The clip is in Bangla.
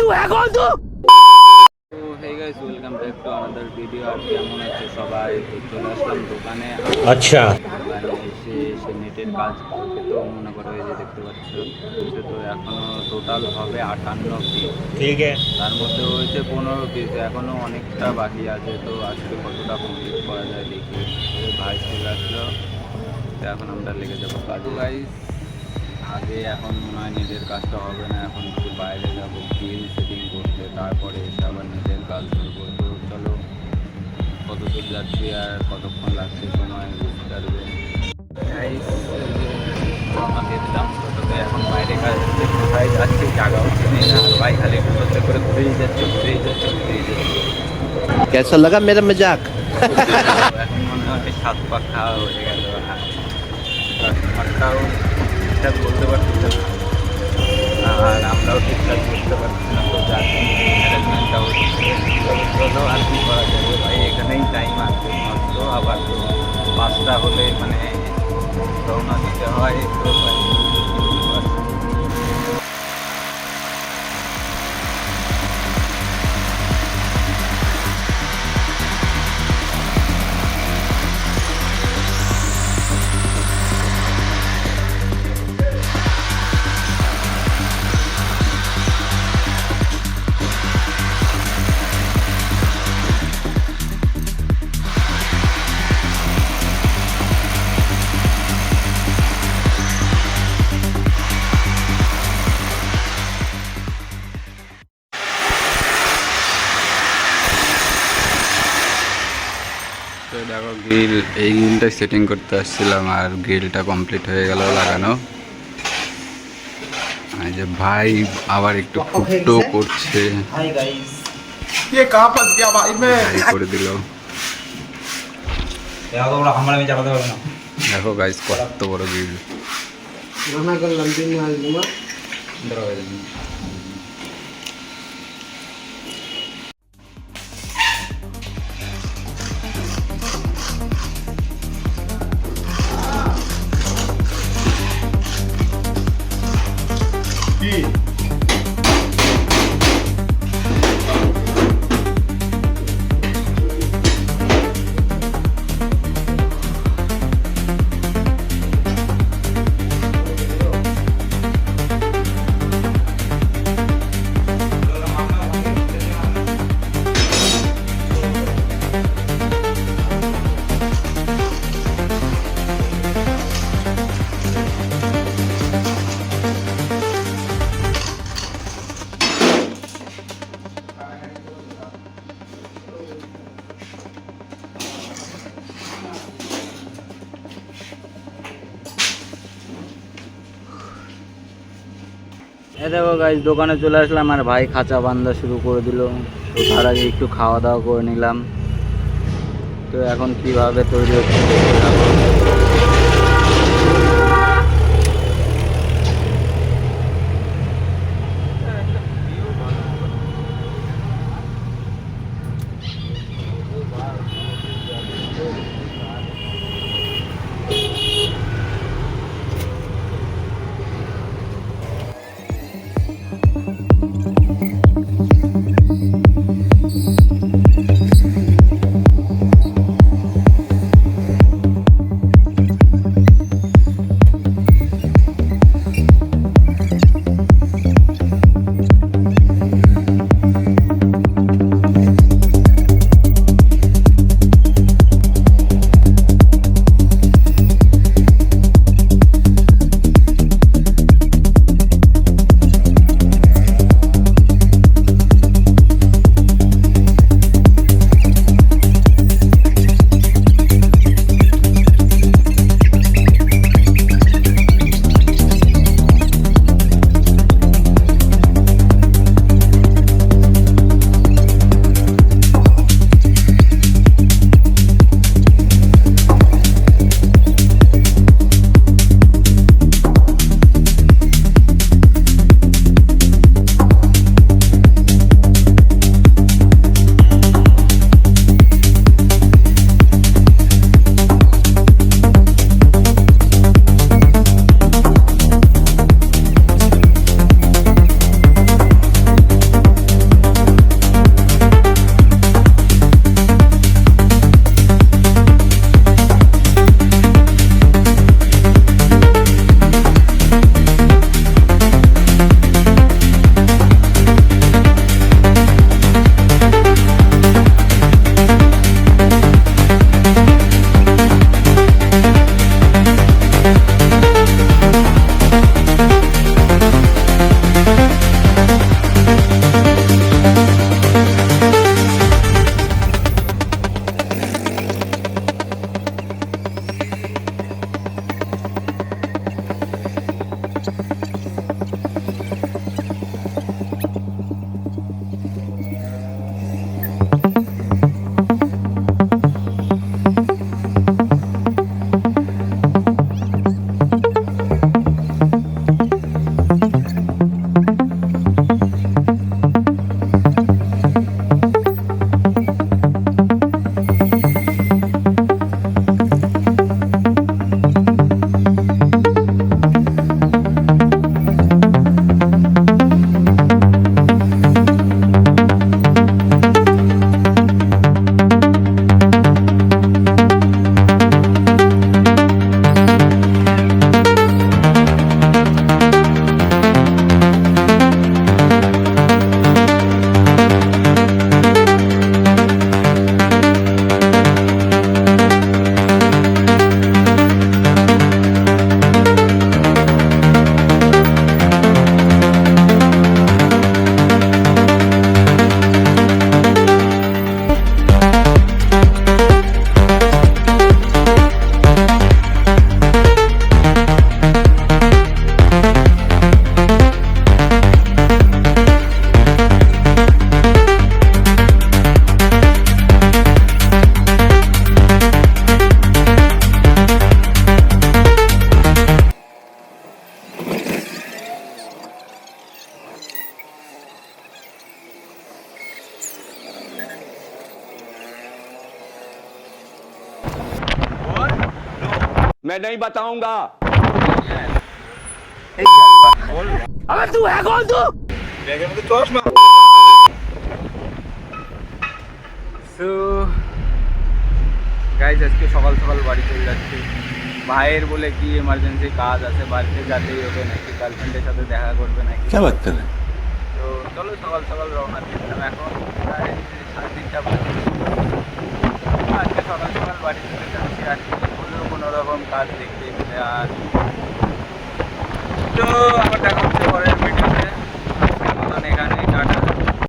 Hey guys, welcome back to another video. আর কেমন আছে সবাই? তো চলে আসলাম দোকানে। আচ্ছা, দোকানে এসে নেটের কাজ করতে, তো মনে করো এই যে দেখতে পাচ্ছ, তো এখনো টোটাল হবে 58 পিস। ঠিক আছে। তার মধ্যে হয়েছে 15 পিস, এখনো অনেকটা বাকি আছে। তো আজকে কতটা কমপ্লিট করা যায় দেখি। ভাই চলে আসলো, তো এখন আমরা লেগে যাবো কাজ। গাইস, আগে এখন মনে হয় নেটের কাজটা হবে না, এখন একটু বাইরে যাবো বিল সেটিং করতে, তারপরে এসে আবার নেটের কাজ করবো। তো চলো, কত দূর যাচ্ছি আর কতক্ষণ লাগছে সময় বুঝতে পারবে। তো এখন বাইরে কাজ হচ্ছে, কোথায় যাচ্ছি জায়গা হচ্ছে নেই না, বাইক খালি ঘুরতে করে ঘুরেই যাচ্ছে। कैसा लगा मेरा मजाक? এখন মনে হয় 7 পাক খাওয়া হয়ে গেল, কাস্টমারটাও ঠিকঠাক বলতে পারতেছে না আর আমরাও ঠিকঠাক বুঝতে পারছি না। তো যার ম্যানেজমেন্টটাও চলো আর কি করা যাবে ভাই, এখানেই টাইম আছে মাত্র। আবার তো 5টা হলে মানে রওনা দিতে হয়। তো দেখো গ্রিল, এই গ্রিলটাই সেটিং করতে আসছিলাম আর গ্রিলটা কমপ্লিট হয়ে গেল লাগানো। এই যে ভাই আবার একটু ফুটো করছে, ये कहाँ फंस गया भाई मैं ভাই করে দিল। দেখো গাইস কত বড় গ্রিল। দেখো গাইস, দোকানে চলে আসলাম আর ভাই খাঁচা বান্ধা শুরু করে দিল। তো তার আগে একটু খাওয়া দাওয়া করে নিলাম। তো এখন কিভাবে তৈরি হচ্ছে দেখতে থাকো। मैं नहीं बताऊंगा। अबे तू है कौन तू? সো গাইজ আজকে সকাল সকাল বাড়ি চলে যাচ্ছি। ভাইয়ের বলে কি এমার্জেন্সি কাজ আছে, বাড়িতে যেতেই হবে নাকি গার্লফ্রেন্ডের সাথে দেখা করবে নাকি। তো চলো সকাল সকাল রওনা দিয়েছিলাম, এখন প্রায় 3:30 বাজে। আজকে সকাল সকাল বাড়ি চলে যাচ্ছি আর কি হলেও কোনো রকম কাজ দেখতে পেলে। আর তো আমার দেখা হচ্ছে পরের